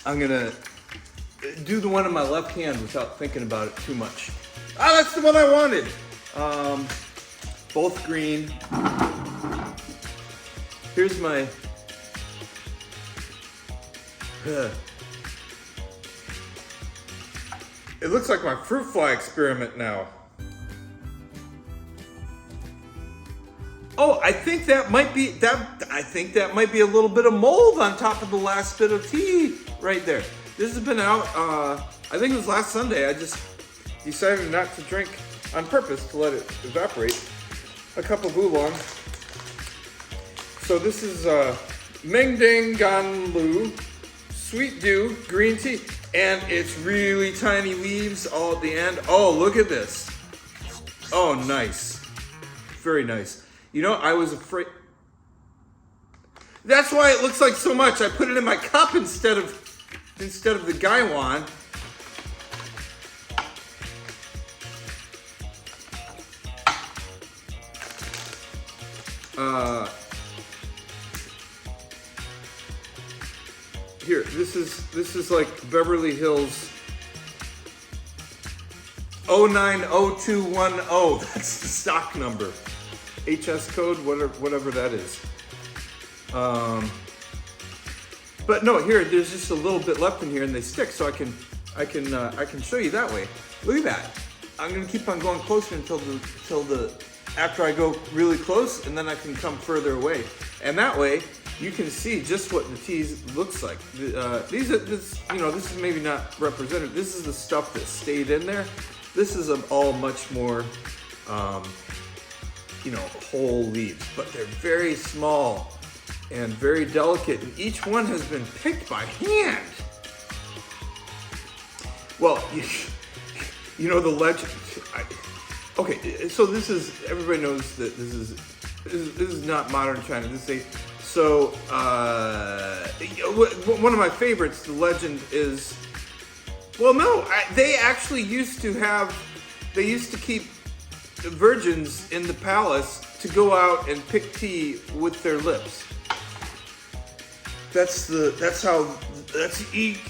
I'm gonna do the one in my left hand without thinking about it too much. Ah, that's the one I wanted. Both green. Here's my. It looks like my fruit fly experiment now. Oh, I think that might be a little bit of mold on top of the last bit of tea right there. This has been out, I think it was last Sunday. I just decided not to drink on purpose to let it evaporate. A cup of oolong. So this is Meng Ganlu Sweet Dew Green Tea. And it's really tiny leaves all at the end. Oh, look at this. Oh, nice. Very nice. You know, I was afraid. That's why it looks like so much. I put it in my cup instead of the gaiwan. Here, this is like Beverly Hills 090210. That's the stock number. HS code, whatever that is. But no, here there's just a little bit left in here, and they stick, so I can show you that way. Look at that. I'm gonna keep on going closer until after I go really close, and then I can come further away, and that way you can see just what the tea looks like. This is maybe not representative. This is the stuff that stayed in there. This is all much more. Whole leaves, but they're very small and very delicate, and each one has been picked by hand. Well, you know the legend. Okay, so this is, everybody knows that this is not modern China. This is one of my favorites. The legend is, they actually used to keep virgins in the palace to go out and pick tea with their lips. That's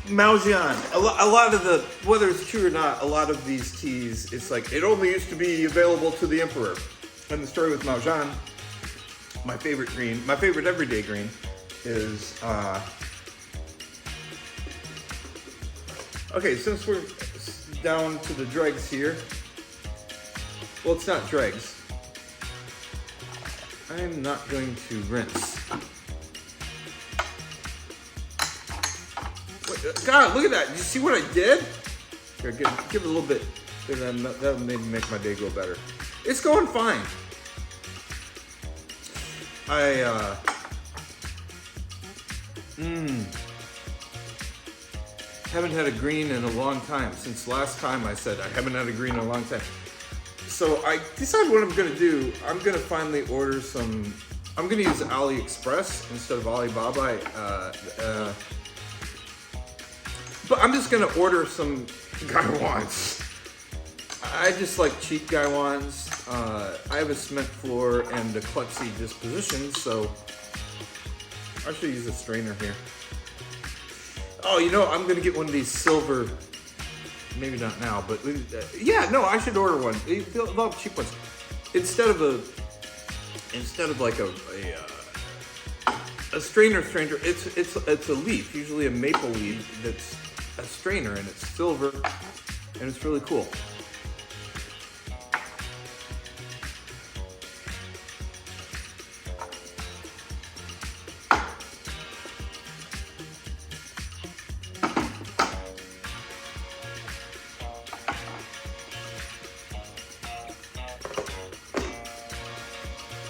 Maojian. A lot of the, whether it's true or not, a lot of these teas, it's like, it only used to be available to the emperor. And the story with Maojian, my favorite everyday green is, okay, since we're down to the dregs here, well, it's not dregs. I'm not going to rinse. Wait, God, look at that. Did you see what I did? Here, give it a little bit. That'll maybe make my day go better. It's going fine. Haven't had a green in a long time. Since last time I said I haven't had a green in a long time. So I decided what I'm gonna do. I'm gonna finally order some. I'm gonna use AliExpress instead of Alibaba. But I'm just gonna order some gaiwans. I just like cheap gaiwans. I have a cement floor and a klutzy disposition, so I should use a strainer here. Oh, I'm gonna get one of these silver. Maybe not now, but I should order one. They'll have cheap ones. Instead of like a strainer, it's a leaf, usually a maple leaf that's a strainer, and it's silver, and it's really cool.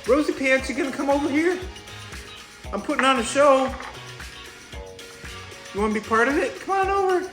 Rosy Pants, you gonna come over here? I'm putting on a show. You wanna be part of it? Come on over.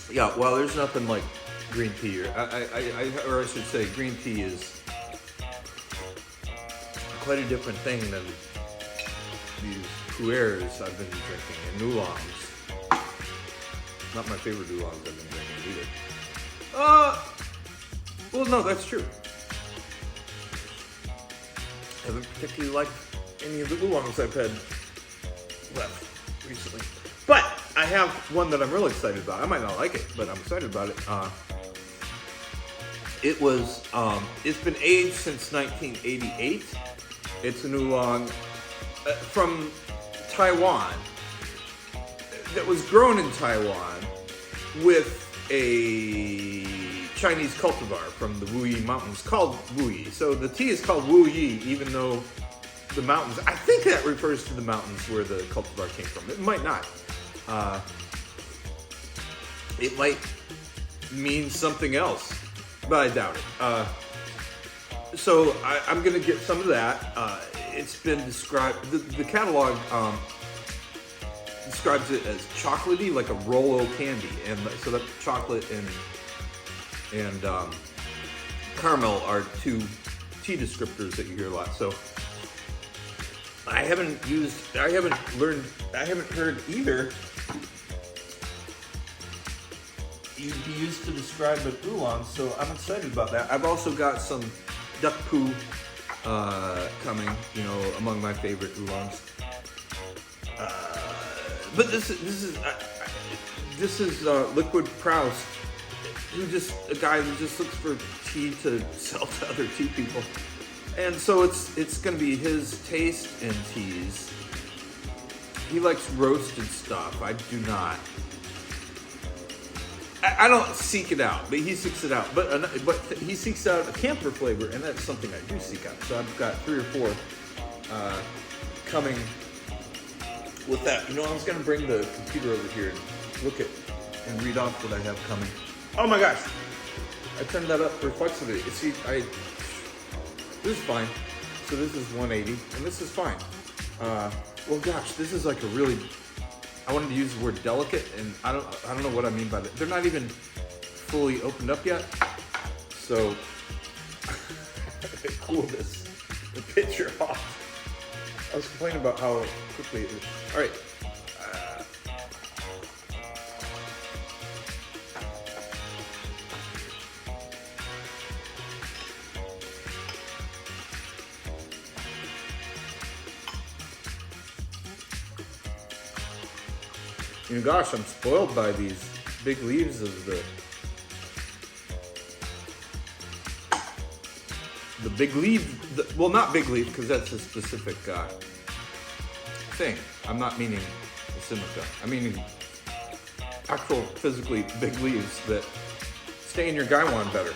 Yeah, well, there's nothing like green tea, or I should say, green tea is quite a different thing than these pu'ers I've been drinking and oolongs. Not my favorite oolongs I've been drinking either. Well, no, that's true. I haven't particularly liked any of the oolongs I've had left recently. But I have one that I'm really excited about. I might not like it, but I'm excited about it. It's been aged since 1988. It's an oolong from Taiwan that was grown in Taiwan with a Chinese cultivar from the Wuyi Mountains called Wuyi. So the tea is called Wuyi, even though the mountains, I think that refers to the mountains where the cultivar came from. It might not. It might mean something else, but I doubt it. So I'm going to get some of that. It's been described, the catalog describes it as chocolatey, like a Rolo candy. And so that chocolate and caramel are two tea descriptors that you hear a lot. So I haven't heard either you'd be used to describe an oolong, so I'm excited about that. I've also got some duck poo coming, among my favorite oolongs. But this is Liquid Proust, a guy who just looks for tea to sell to other tea people. And so it's going to be his taste in teas. He likes roasted stuff. I do not. I don't seek it out, but he seeks it out. But he seeks out a camphor flavor, and that's something I do seek out. So I've got 3 or 4 coming with that. I was going to bring the computer over here and look at and read off what I have coming. Oh my gosh! I turned that up reflexively. See, this is fine. So this is 180, and this is fine. Well, gosh, this is like a really. I wanted to use the word delicate, and I don't know what I mean by that. They're not even fully opened up yet, so cool the picture off. I was complaining about how quickly it is. All right. Gosh, I'm spoiled by these big leaves of the big leaf. Well, not big leaf, because that's a specific thing. I'm not meaning the simica. I'm meaning actual physically big leaves that stay in your gaiwan better.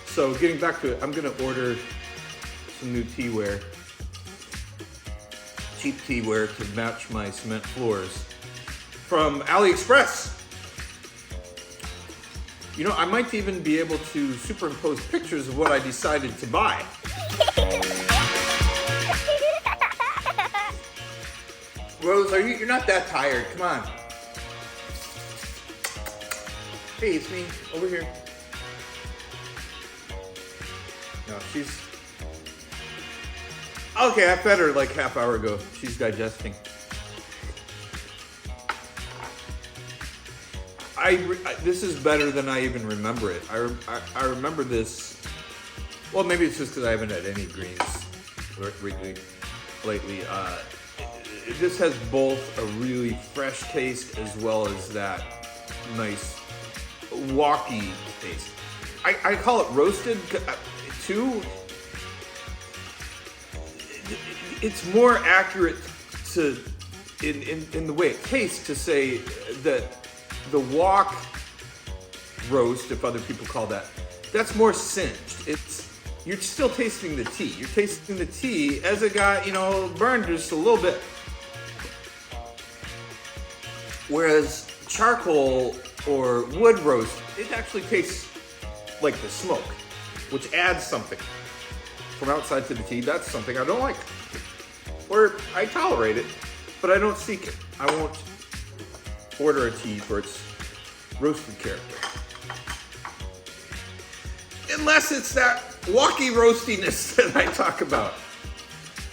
So getting back to it, I'm going to order some new teaware. Cheap teaware to match my cement floors from AliExpress. I might even be able to superimpose pictures of what I decided to buy. Rose, you're not that tired. Come on. Hey, it's me over here. No, she's. Okay, I fed her like half hour ago. She's digesting. This is better than I even remember it. I remember this. Well, maybe it's just because I haven't had any greens lately. This has both a really fresh taste as well as that nice walky taste. I call it roasted too. It's more accurate in the way it tastes to say that the wok roast, if other people call that, that's more singed. You're still tasting the tea. You're tasting the tea as it got, burned just a little bit. Whereas charcoal or wood roast, it actually tastes like the smoke, which adds something from outside to the tea. That's something I don't like. Or I tolerate it, but I don't seek it. I won't order a tea for its roasted character. Unless it's that walky roastiness that I talk about.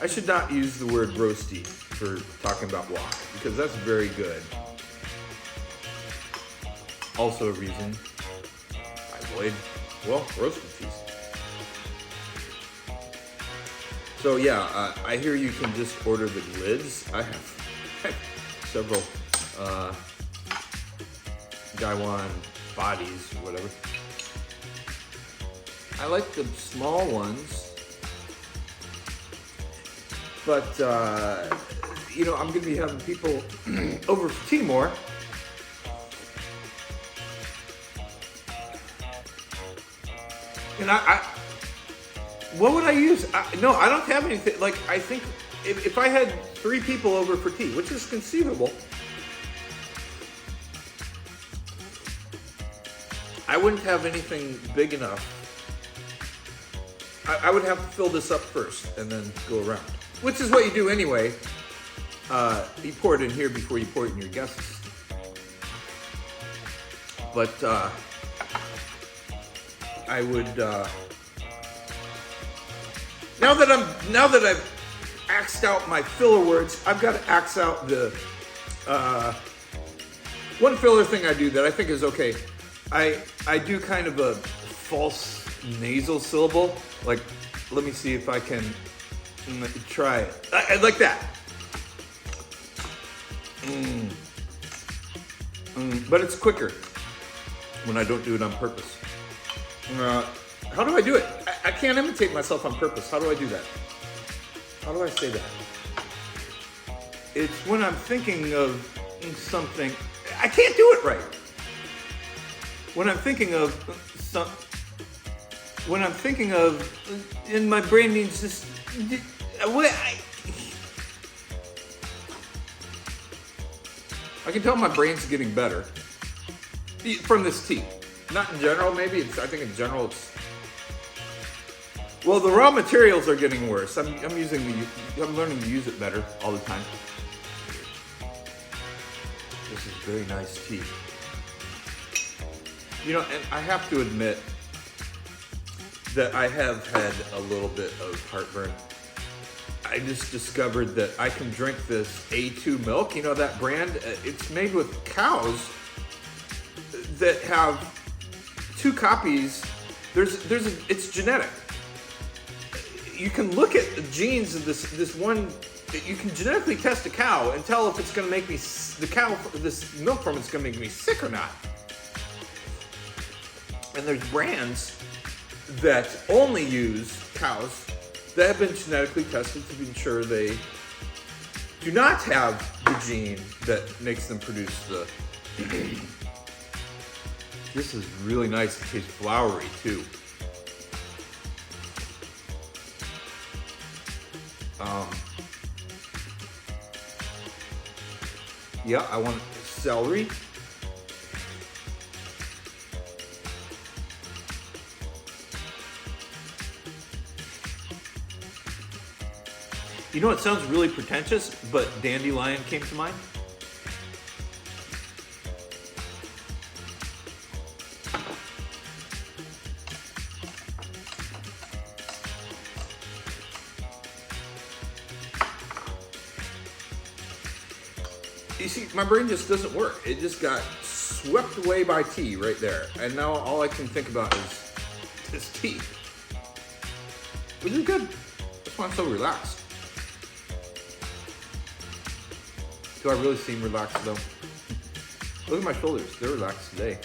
I should not use the word roasty for talking about wok, because that's very good. Also a reason I avoid, well, roasted teas. So yeah, I hear you can just order the lids. I have several Gaiwan bodies or whatever. I like the small ones, but you know, I'm gonna be having people over for tea more. And what would I use? No, I don't have anything. Like, I think if I had 3 people over for tea, which is conceivable, I wouldn't have anything big enough. I would have to fill this up first and then go around, which is what you do anyway. You pour it in here before you pour it in your guests. But I would now that I've axed out my filler words, I've got to axe out the one filler thing I do that I think is okay. I do kind of a false nasal syllable. Like, let me see if I can try it. I like that. But it's quicker when I don't do it on purpose. How do I do it? I can't imitate myself on purpose. How do I do that? How do I say that? It's when I'm thinking of something. I can't do it right. When I'm thinking of and my brain needs this. I can tell my brain's getting better from this tea. Not in general, maybe. I think in general it's... Well, the raw materials are getting worse. I'm learning to use it better all the time. This is very nice tea. You know, and I have to admit that I have had a little bit of heartburn. I just discovered that I can drink this A2 milk. You know that brand? It's made with cows that have 2 copies. It's genetic. You can look at the genes of this one. You can genetically test a cow and tell if it's going to make me this milk from it's going to make me sick or not. And there's brands that only use cows that have been genetically tested to ensure they do not have the gene that makes them produce the. This is really nice. It tastes flowery too. Yeah, I want celery. You know, it sounds really pretentious, but dandelion came to mind. You see, my brain just doesn't work. It just got swept away by tea right there. And now all I can think about is this tea. Which is good. That's why I'm so relaxed. Do I really seem relaxed though? Look at my shoulders. They're relaxed today.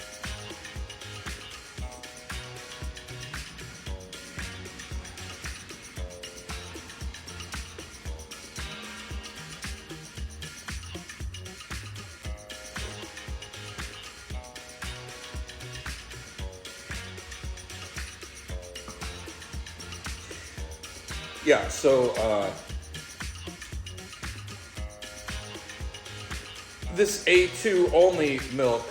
Yeah, so this A2 only milk,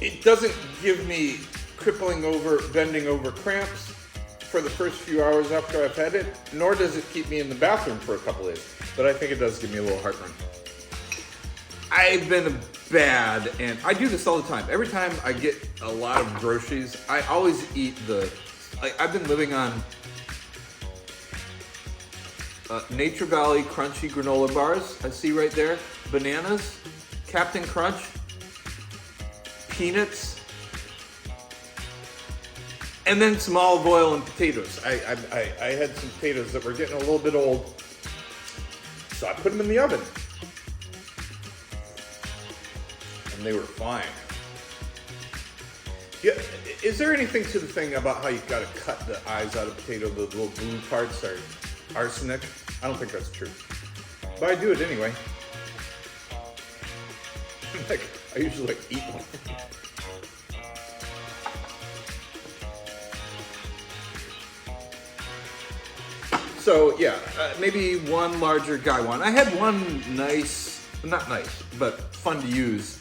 it doesn't give me bending over cramps for the first few hours after I've had it, nor does it keep me in the bathroom for a couple days, but I think it does give me a little heartburn. I've been bad, and I do this all the time. Every time I get a lot of groceries, I always eat the like I've been living on Nature Valley crunchy granola bars. I see right there. Bananas, Captain Crunch, peanuts, and then some olive oil and potatoes. I had some potatoes that were getting a little bit old, so I put them in the oven, and they were fine. Yeah, is there anything to the thing about how you've got to cut the eyes out of potato? The little blue parts are arsenic? I don't think that's true, but I do it anyway. Like, I usually eat one. So yeah, maybe one larger Gaiwan. I had one nice, not nice, but fun to use,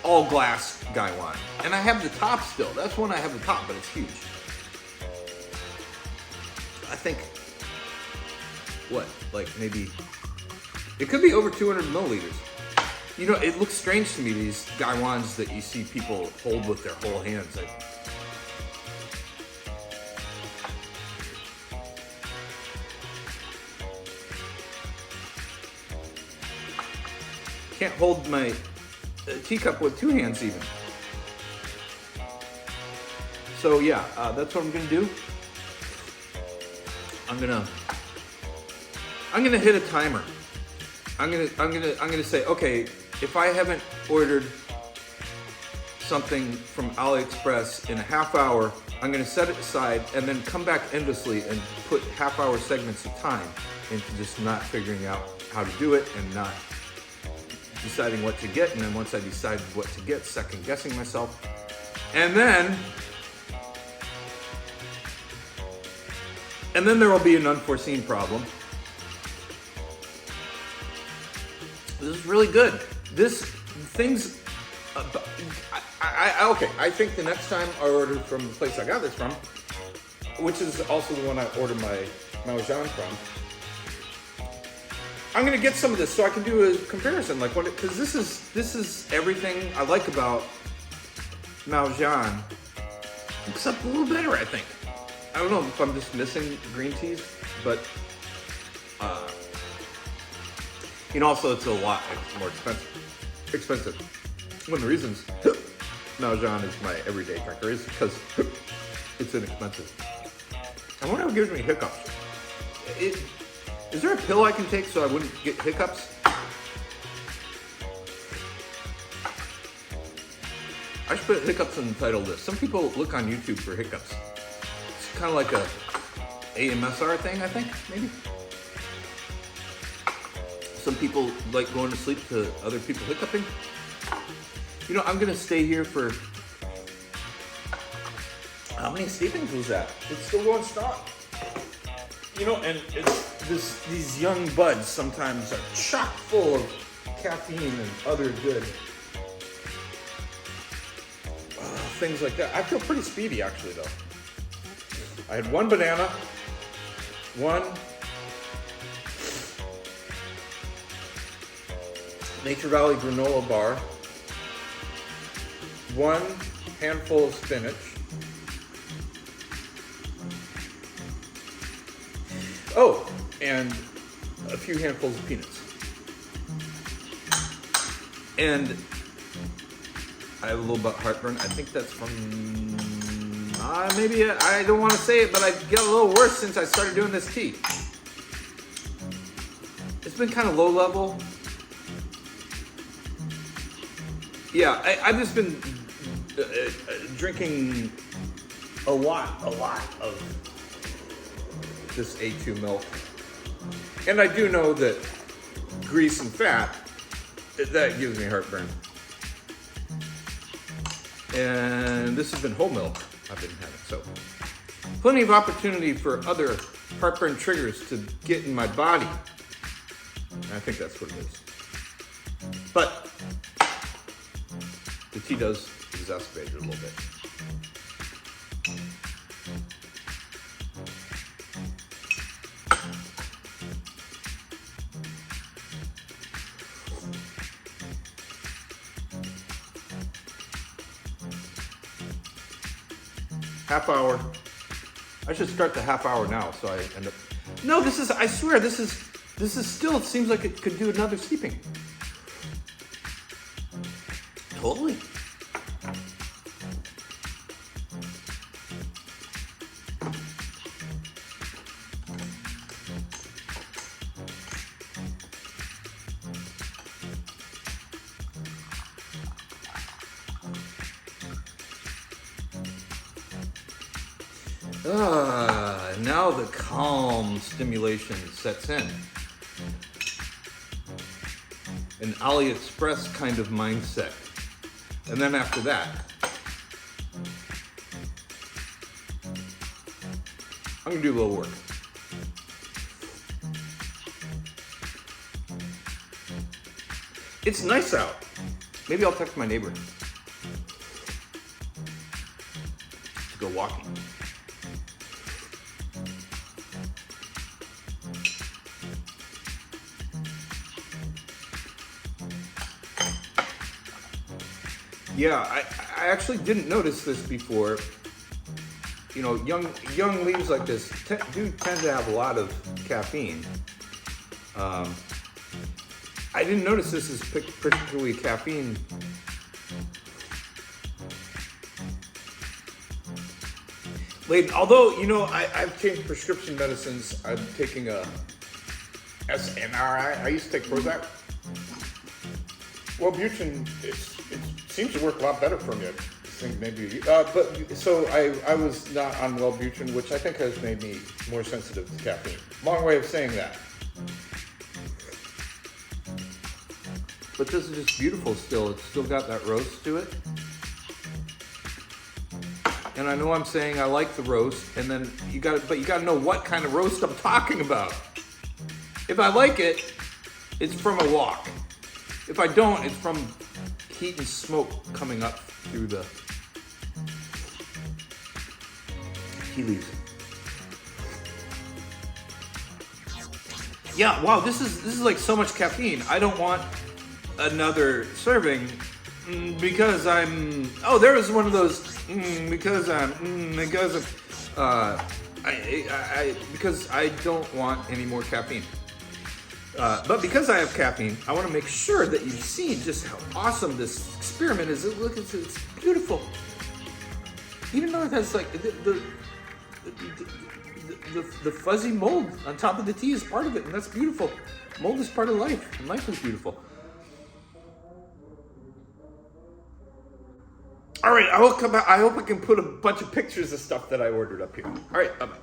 all glass Gaiwan. And I have the top still. That's one I have the top, but it's huge. I think, what, like maybe, it could be over 200 milliliters. You know, it looks strange to me, these Gaiwans that you see people hold with their whole hands. Like, can't hold my teacup with two hands even. So yeah, that's what I'm gonna do. I'm gonna hit a timer. I'm gonna say, okay, if I haven't ordered something from AliExpress in a half hour, I'm gonna set it aside and then come back endlessly and put half-hour segments of time into just not figuring out how to do it and not deciding what to get. And then once I decide what to get, second guessing myself. And then there will be an unforeseen problem. This is really good. Okay, I think the next time I order from the place I got this from, which is also the one I ordered my Maojian from, I'm gonna get some of this so I can do a comparison, like because this is everything I like about Maojian, except a little better, I think. I don't know if I'm just missing green teas, but you know, also it's a lot more expensive. One of the reasons Maojian is my everyday drinker is because it's inexpensive. I wonder what gives me hiccups. Is there a pill I can take so I wouldn't get hiccups? I should put hiccups in the title of this. Some people look on YouTube for hiccups. It's kind of like a AMSR thing, I think, maybe. Some people like going to sleep to other people hiccuping. You know, I'm gonna stay here for, how many steepings was that? It's still going strong. You know, and these young buds sometimes are chock full of caffeine and other good things like that. I feel pretty speedy actually though. I had one banana, one Nature Valley granola bar, one handful of spinach, oh, and a few handfuls of peanuts. And I have a little bit of heartburn. I think that's from, maybe, I don't want to say it, but I get a little worse since I started doing this tea. It's been kind of low level. Yeah, I've just been drinking a lot of this A2 milk. And I do know that grease and fat, that gives me heartburn. And this has been whole milk I've been having, so plenty of opportunity for other heartburn triggers to get in my body. And I think that's what it is. But the tea does exacerbate it a little bit. Half hour. I should start the half hour now, so I end up. No, this is. I swear, this is still. It seems like it could do another steeping. Totally. Now the calm stimulation sets in. An AliExpress kind of mindset. And then after that, I'm gonna do a little work. It's nice out. Maybe I'll text my neighbor to go walking. Yeah, I actually didn't notice this before. You know, young leaves like this do tend to have a lot of caffeine. I didn't notice this is particularly caffeine. Laden, although, you know, I've changed prescription medicines. I'm taking a SNRI. I used to take Prozac. Wellbutrin, it seems to work a lot better for me. I think maybe, but so I was not on Wellbutrin, which I think has made me more sensitive to caffeine. Long way of saying that. But this is just beautiful still. It's still got that roast to it. And I know I'm saying I like the roast, and then you gotta know what kind of roast I'm talking about. If I like it, it's from a wok. If I don't, it's from heat and smoke coming up through the tea leaves. Yeah, wow, this is like so much caffeine. I don't want another serving because I'm. Oh, there was one of those because I don't want any more caffeine. But because I have caffeine, I want to make sure that you've seen just how awesome this experiment is. Look, it's beautiful. Even though it has like the fuzzy mold on top of the tea is part of it, and that's beautiful. Mold is part of life, and life is beautiful. All right, I hope I can put a bunch of pictures of stuff that I ordered up here. All right, bye-bye.